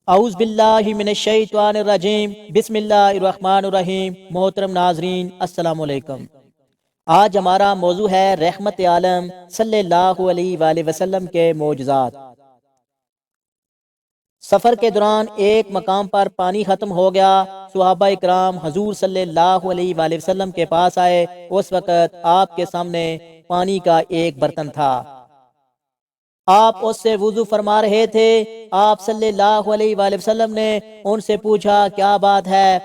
اعوذ باللہ من الشیطان الرجیم، بسم اللہ الرحمن الرحیم۔ محترم ناظرین، السلام علیکم۔ آج ہمارا موضوع ہے رحمت عالم صلی اللہ علیہ وآلہ وسلم کے معجزات۔ سفر کے دوران ایک مقام پر پانی ختم ہو گیا۔ صحابہ اکرام حضور صلی اللہ علیہ وآلہ وسلم کے پاس آئے۔ اس وقت آپ کے سامنے پانی کا ایک برتن تھا۔ آپ اس سے وضو فرما رہے تھے۔ آپ صلی اللہ علیہ وآلہ وسلم نے ان سے پوچھا کیا بات ہے؟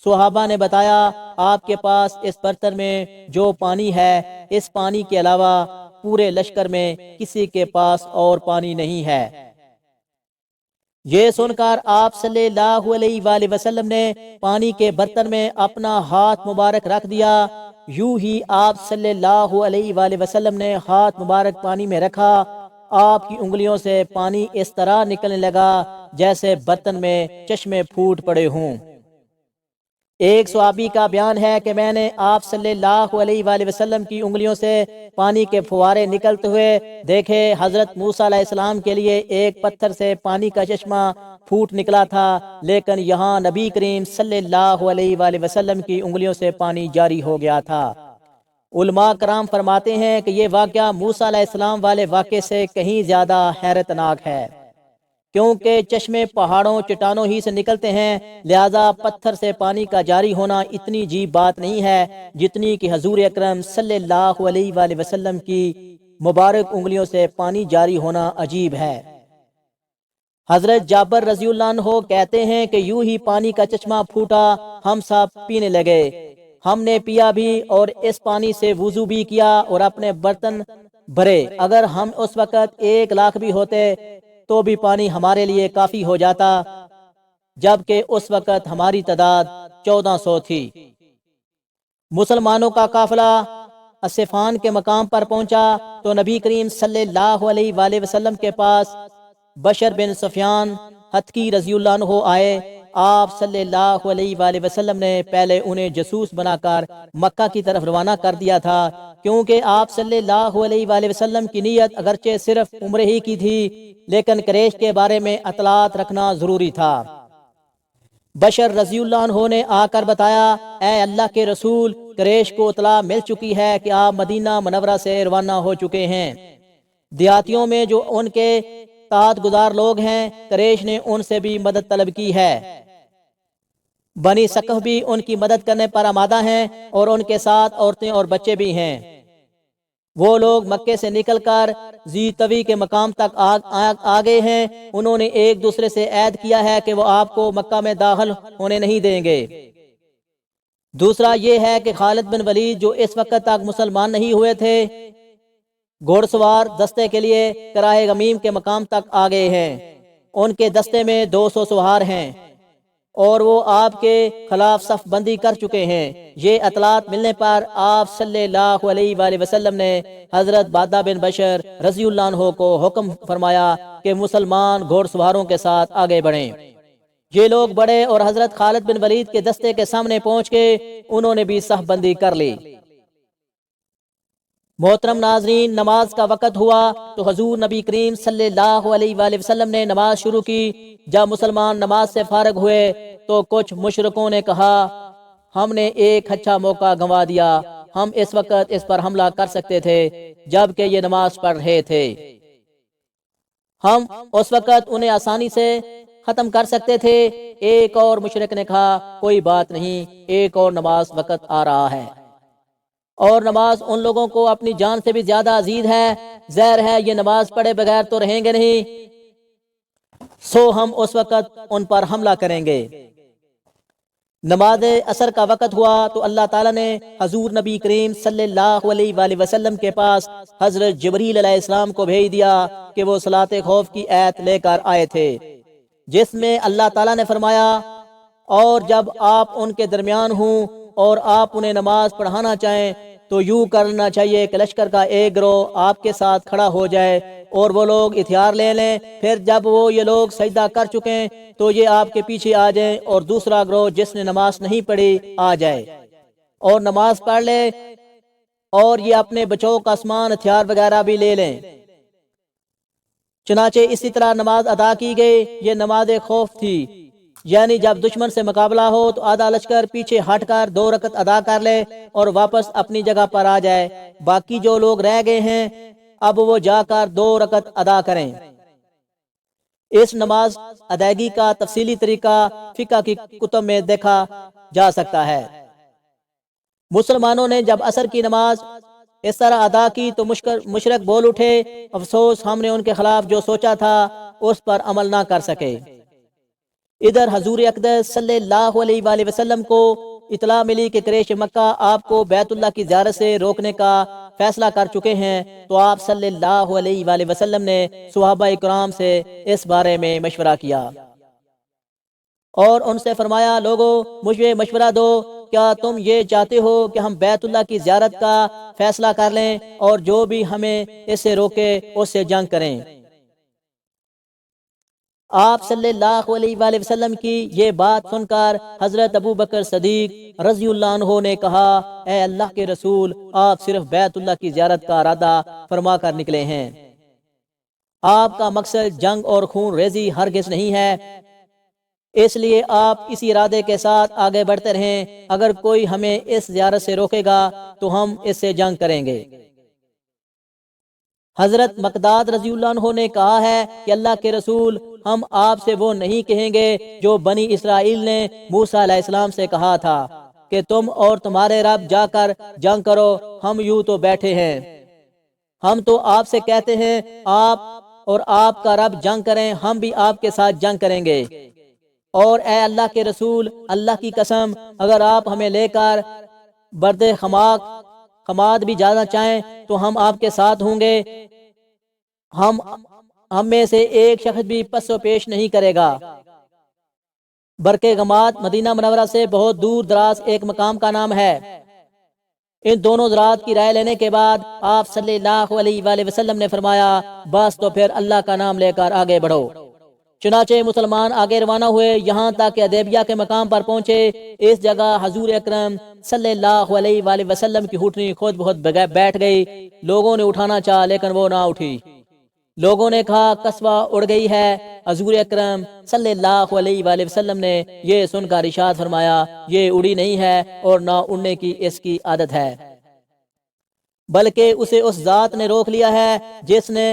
صحابہ نے بتایا آپ کے پاس اس برتن میں جو پانی ہے، اس پانی کے علاوہ پورے لشکر میں کسی کے پاس اور پانی نہیں ہے۔ یہ سن کر آپ صلی اللہ علیہ وآلہ وسلم نے پانی کے برتن میں اپنا ہاتھ مبارک رکھ دیا۔ یوں ہی آپ صلی اللہ علیہ وآلہ وسلم نے ہاتھ مبارک پانی میں رکھا۔ آپ کی انگلیوں سے پانی اس طرح نکلنے لگا جیسے برتن میں چشمے پھوٹ پڑے ہوں۔ ایک صحابی کا بیان ہے کہ میں نے آپ صلی اللہ علیہ وآلہ وسلم کی انگلیوں سے پانی کے فوارے نکلتے ہوئے دیکھے۔ حضرت موسیٰ علیہ السلام کے لیے ایک پتھر سے پانی کا چشمہ پھوٹ نکلا تھا، لیکن یہاں نبی کریم صلی اللہ علیہ وآلہ وسلم کی انگلیوں سے پانی جاری ہو گیا تھا۔ علماء کرام فرماتے ہیں کہ یہ واقعہ موسیٰ علیہ السلام والے واقعے سے کہیں زیادہ حیرت ناک ہے، کیونکہ چشمے پہاڑوں چٹانوں ہی سے نکلتے ہیں، لہذا پتھر سے پانی کا جاری ہونا اتنی عجیب بات نہیں ہے جتنی کہ حضور اکرم صلی اللہ علیہ وآلہ وسلم کی مبارک انگلیوں سے پانی جاری ہونا عجیب ہے۔ حضرت جابر رضی اللہ عنہ کہتے ہیں کہ یوں ہی پانی کا چشمہ پھوٹا، ہم سب پینے لگے۔ ہم نے پیا بھی اور اس پانی سے وضو بھی کیا اور اپنے برتن بھرے۔ اگر ہم اس وقت 1,00,000 بھی ہوتے تو بھی پانی ہمارے لیے کافی ہو جاتا، جبکہ اس وقت ہماری تعداد 1400 تھی۔ مسلمانوں کا قافلہ اسفان کے مقام پر پہنچا تو نبی کریم صلی اللہ علیہ وآلہ وسلم کے پاس بشر بن سفیان حتکی رضی اللہ عنہ آئے۔ آپ صلی اللہ علیہ وآلہ وسلم نے پہلے انہیں جاسوس بنا کر مکہ کی طرف روانہ کر دیا تھا، کیونکہ آپ صلی اللہ علیہ وآلہ وسلم کی نیت اگرچہ صرف عمرے ہی کی تھی، لیکن قریش کے بارے میں اطلاعات رکھنا ضروری تھا۔ بشر رضی اللہ عنہ نے آ کر بتایا، اے اللہ کے رسول، قریش کو اطلاع مل چکی ہے کہ آپ مدینہ منورہ سے روانہ ہو چکے ہیں۔ دیہاتیوں میں جو ان کے تحت گزار لوگ ہیں، قریش نے ان سے بھی مدد طلب کی ہے۔ بنی ثقف بھی ان کی مدد کرنے پر آمادہ ہیں اور ان کے ساتھ عورتیں اور بچے بھی ہیں۔ وہ لوگ مکے سے نکل کر ذی طوی کے مقام تک آ گئے ہیں۔ انہوں نے ایک دوسرے سے عہد کیا ہے کہ وہ آپ کو مکہ میں داخل ہونے نہیں دیں گے۔ دوسرا یہ ہے کہ خالد بن ولید جو اس وقت تک مسلمان نہیں ہوئے تھے، گھوڑ سوار دستے کے لیے کرائے غمیم کے مقام تک آ گئے ہیں۔ ان کے دستے میں 200 سوار ہیں اور وہ آپ کے خلاف صف بندی کر چکے ہیں۔ یہ اطلاعات ملنے پر آپ صلی اللہ علیہ وآلہ وسلم نے حضرت بادہ بن بشر رضی اللہ عنہ کو حکم فرمایا کہ مسلمان گھوڑ سواروں کے ساتھ آگے بڑھیں۔ یہ لوگ بڑھے اور حضرت خالد بن ولید کے دستے کے سامنے پہنچ کے انہوں نے بھی صف بندی کر لی۔ محترم ناظرین، نماز کا وقت ہوا تو حضور نبی کریم صلی اللہ علیہ وآلہ وسلم نے نماز شروع کی۔ جب مسلمان نماز سے فارغ ہوئے تو کچھ مشرکوں نے کہا، ہم نے ایک اچھا موقع گنوا دیا، ہم اس وقت اس پر حملہ کر سکتے تھے جبکہ یہ نماز پڑھ رہے تھے، ہم اس وقت انہیں آسانی سے ختم کر سکتے تھے۔ ایک اور مشرک نے کہا، کوئی بات نہیں، ایک اور نماز وقت آ رہا ہے اور نماز ان لوگوں کو اپنی جان سے بھی زیادہ عزیز ہے، ظاہر ہے یہ نماز پڑھے بغیر تو رہیں گے نہیں، سو ہم اس وقت ان پر حملہ کریں گے۔ نماز عصر کا وقت ہوا تو اللہ تعالیٰ نے حضور نبی کریم صلی اللہ علیہ وآلہ وسلم کے پاس حضرت جبریل علیہ السلام کو بھیج دیا کہ وہ صلاۃ خوف کی آیت لے کر آئے تھے، جس میں اللہ تعالیٰ نے فرمایا، اور جب آپ ان کے درمیان ہوں اور آپ انہیں نماز پڑھانا چاہیں تو یوں کرنا چاہیے کہ لشکر کا ایک گروہ آپ کے ساتھ کھڑا ہو جائے اور وہ لوگ ہتھیار لے لیں، پھر جب وہ یہ لوگ سجدہ کر چکیں تو یہ آپ کے پیچھے آ جائیں اور دوسرا گروہ جس نے نماز نہیں پڑھی آ جائے اور نماز پڑھ لے، اور یہ اپنے بچوں کا سامان ہتھیار وغیرہ بھی لے لیں۔ چنانچہ اسی طرح نماز ادا کی گئی، یہ نماز خوف تھی، یعنی جب دشمن سے مقابلہ ہو تو آدھا لشکر پیچھے ہٹ کر 2 رکعت ادا کر لے اور واپس اپنی جگہ پر آ جائے، باقی جو لوگ رہ گئے ہیں اب وہ جا کر 2 رکعت ادا کریں۔ اس نماز ادائیگی کا تفصیلی طریقہ فقہ کی کتب میں دیکھا جا سکتا ہے۔ مسلمانوں نے جب عصر کی نماز اس طرح ادا کی تو مشرک بول اٹھے، افسوس ہم نے ان کے خلاف جو سوچا تھا اس پر عمل نہ کر سکے۔ ادھر حضور اقدس صلی اللہ علیہ وآلہ وسلم کو اطلاع ملی کہ قریش مکہ آپ کو بیت اللہ کی زیارت سے روکنے کا فیصلہ کر چکے ہیں، تو آپ صلی اللہ علیہ وآلہ وسلم نے صحابہ کرام سے اس بارے میں مشورہ کیا اور ان سے فرمایا، لوگو مجھے مشورہ دو، کیا تم یہ چاہتے ہو کہ ہم بیت اللہ کی زیارت کا فیصلہ کر لیں اور جو بھی ہمیں اس سے روکے اس سے جنگ کریں؟ آپ صلی اللہ علیہ وآلہ وسلم کی یہ بات سن کر حضرت ابو بکر صدیق رضی اللہ عنہ نے کہا، اے اللہ کے رسول، آپ صرف بیت اللہ کی زیارت کا ارادہ فرما کر نکلے ہیں، آپ کا مقصد جنگ اور خون ریزی ہرگز نہیں ہے، اس لیے آپ اسی ارادے کے ساتھ آگے بڑھتے رہیں، اگر کوئی ہمیں اس زیارت سے روکے گا تو ہم اس سے جنگ کریں گے۔ حضرت مقداد رضی اللہ عنہ نے کہا ہے کہ اللہ کے رسول، ہم آپ سے وہ نہیں کہیں گے جو بنی اسرائیل نے موسیٰ علیہ السلام سے کہا تھا کہ تم اور تمہارے رب جا کر جنگ کرو، ہم یوں تو بیٹھے ہیں۔ ہم تو آپ سے کہتے ہیں آپ اور آپ کا رب جنگ کریں، ہم بھی آپ کے ساتھ جنگ کریں گے، اور اے اللہ کے رسول، اللہ کی قسم، اگر آپ ہمیں لے کر برد خماد بھی جانا چاہیں تو ہم آپ کے ساتھ ہوں گے، ہم میں سے ایک شخص بھی پس و پیش نہیں کرے گا۔ برکے غماد مدینہ منورہ سے بہت دور دراز ایک مقام کا نام ہے۔ ان دونوں حضرات کی رائے لینے کے بعد آپ صلی اللہ علیہ وآلہ وسلم نے فرمایا، بس تو پھر اللہ کا نام لے کر آگے بڑھو۔ چنانچہ مسلمان آگے روانہ ہوئے، یہاں تک کہ حدیبیہ کے مقام پر پہنچے۔ اس جگہ حضور اکرم صلی اللہ علیہ وآلہ وسلم کی ہٹنی خود بخود بیٹھ گئی۔ لوگوں نے اٹھانا چاہا لیکن وہ نہ اٹھی۔ لوگوں نے کہا قصبہ اڑ گئی ہے۔ حضور اکرم صلی اللہ علیہ وآلہ وسلم نے یہ سن کر ارشاد فرمایا، یہ اڑی نہیں ہے اور نہ اڑنے کی اس کی عادت ہے، بلکہ اسے اس ذات نے روک لیا ہے جس نے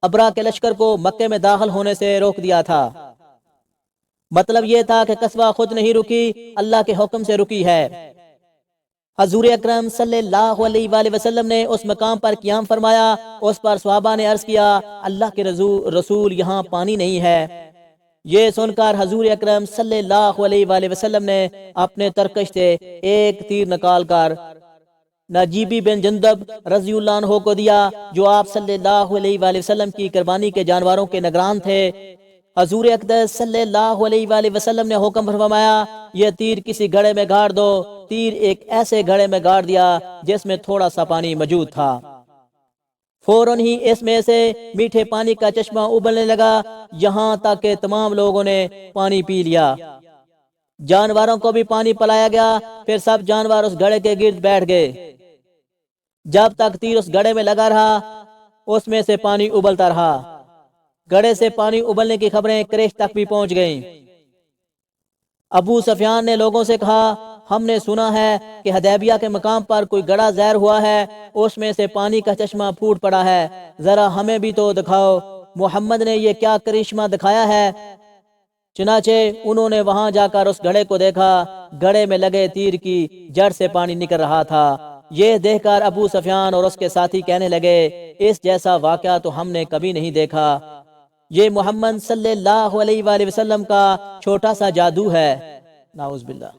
ابرا کے لشکر کو مکے میں داخل ہونے سے روک دیا تھا۔ مطلب یہ تھا کہ قصبہ خود نہیں رکی، اللہ کے حکم سے رکی ہے۔ حضور اکرم صلی اللہ علیہ وآلہ وسلم نے اس مقام پر قیام فرمایا۔ اس پر صحابہ نے عرض کیا، اللہ کے رسول، یہاں پانی نہیں ہے۔ یہ سن کر حضور اکرم صلی اللہ علیہ وآلہ وسلم نے اپنے ترکش سے ایک تیر نکال کر نجیبی بن جندب رضی اللہ عنہ کو دیا، جو آپ صلی اللہ علیہ وآلہ وسلم کی قربانی کے جانوروں کے نگران تھے۔ حضور اقدس صلی اللہ علیہ وآلہ وسلم نے حکم فرمایا، یہ تیر کسی گھڑے میں گاڑ دو۔ تیر ایک ایسے گھڑے میں گاڑ دیا جس میں تھوڑا سا پانی موجود تھا۔ فوراً ہی اس میں سے میٹھے پانی کا چشمہ ابلنے لگا، یہاں تک کہ تمام لوگوں نے پانی پی لیا۔ جانوروں کو بھی پانی پلایا گیا، پھر سب جانور اس گھڑے کے گرد بیٹھ گئے۔ جب تک تیر اس گھڑے میں لگا رہا، اس میں سے پانی ابلتا رہا۔ گھڑے سے پانی ابلنے کی خبریں قریش تک بھی پہنچ گئیں۔ ابو سفیان نے لوگوں سے کہا، ہم نے سنا ہے کہ حدیبیہ کے مقام پر کوئی گڑھا زہر ہوا ہے، اس میں سے پانی کا چشمہ پھوٹ پڑا ہے، ذرا ہمیں بھی تو دکھاؤ، محمد نے یہ کیا کرشمہ دکھایا ہے؟ چنانچہ انہوں نے وہاں جا کر اس گھڑے کو دیکھا، گھڑے میں لگے تیر کی جڑ سے پانی نکل رہا تھا۔ یہ دیکھ کر ابو سفیان اور اس کے ساتھی کہنے لگے، اس جیسا واقعہ تو ہم نے کبھی نہیں دیکھا، یہ محمد صلی اللہ علیہ وآلہ وسلم کا چھوٹا سا جادو ہے۔ نعوذ باللہ۔